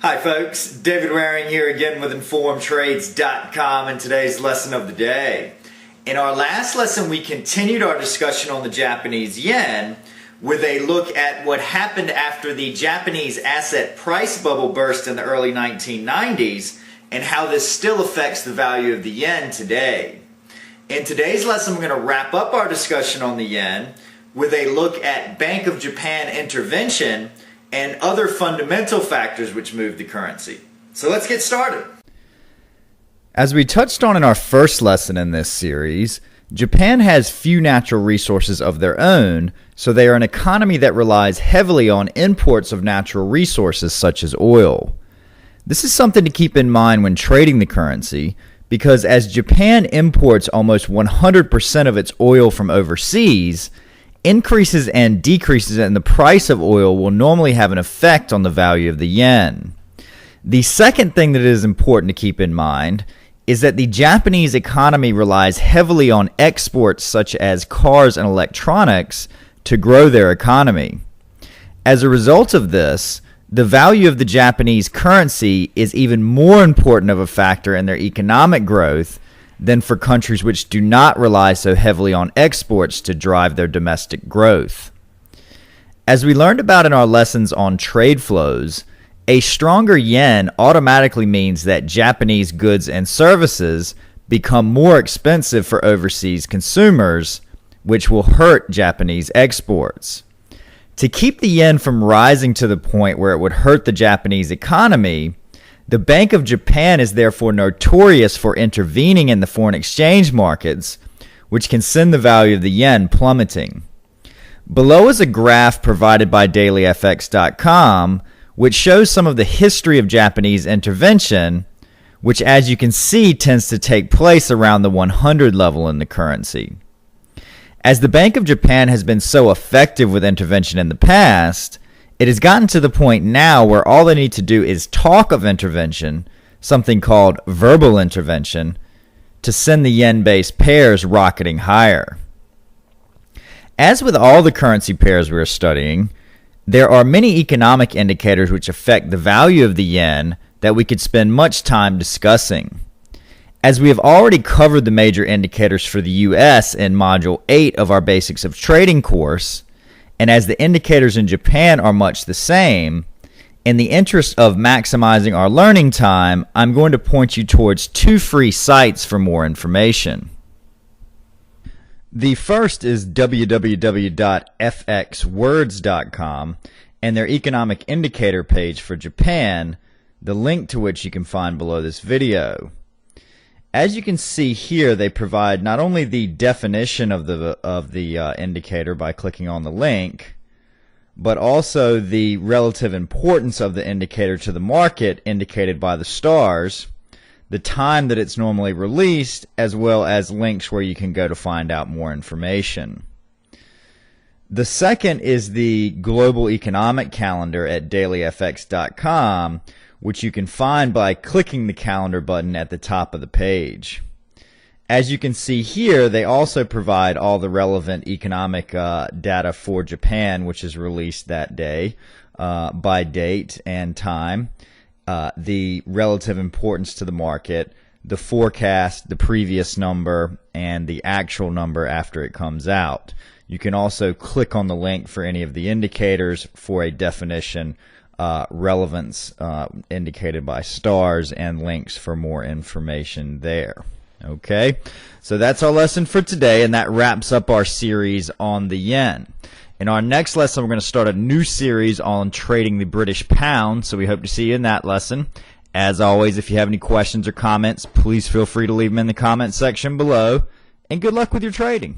Hi folks, David Waring here again with InformedTrades.com and today's lesson of the day. In our last lesson we continued our discussion on the Japanese yen with a look at what happened after the Japanese asset price bubble burst in the early 1990s and how this still affects the value of the yen today. In today's lesson we're going to wrap up our discussion on the yen with a look at Bank of Japan intervention and other fundamental factors which move the currency. So let's get started. As we touched on in our first lesson in this series, Japan has few natural resources of their own, so they are an economy that relies heavily on imports of natural resources such as oil. This is something to keep in mind when trading the currency, because as Japan imports almost 100% of its oil from overseas, increases and decreases in the price of oil will normally have an effect on the value of the yen. The second thing that is important to keep in mind is that the Japanese economy relies heavily on exports such as cars and electronics to grow their economy. As a result of this, the value of the Japanese currency is even more important of a factor in their economic growth than for countries which do not rely so heavily on exports to drive their domestic growth. As we learned about in our lessons on trade flows, a stronger yen automatically means that Japanese goods and services become more expensive for overseas consumers, which will hurt Japanese exports. To keep the yen from rising to the point where it would hurt the Japanese economy, the Bank of Japan is therefore notorious for intervening in the foreign exchange markets, which can send the value of the yen plummeting. Below is a graph provided by dailyfx.com, which shows some of the history of Japanese intervention, which as you can see tends to take place around the 100 level in the currency. As the Bank of Japan has been so effective with intervention in the past, it has gotten to the point now where all they need to do is talk of intervention, something called verbal intervention, to send the yen-based pairs rocketing higher. As with all the currency pairs we are studying, there are many economic indicators which affect the value of the yen that we could spend much time discussing. As we have already covered the major indicators for the US in Module 8 of our Basics of Trading course, and as the indicators in Japan are much the same, in the interest of maximizing our learning time, I'm going to point you towards two free sites for more information. The first is www.fxwords.com and their economic indicator page for Japan, the link to which you can find below this video. As you can see here, they provide not only the definition of the indicator by clicking on the link, but also the relative importance of the indicator to the market indicated by the stars, the time that it's normally released, as well as links where you can go to find out more information. The second is the Global Economic Calendar at dailyfx.com, which you can find by clicking the calendar button at the top of the page. As you can see here, they also provide all the relevant economic data for Japan, which is released that day by date and time, the relative importance to the market, the forecast, the previous number, and the actual number after it comes out. You can also click on the link for any of the indicators for a definition, relevance indicated by stars, and links for more information there. Okay, so that's our lesson for today, and that wraps up our series on the yen. In our next lesson, we're going to start a new series on trading the British pound, so we hope to see you in that lesson. As always, if you have any questions or comments, please feel free to leave them in the comment section below, and good luck with your trading.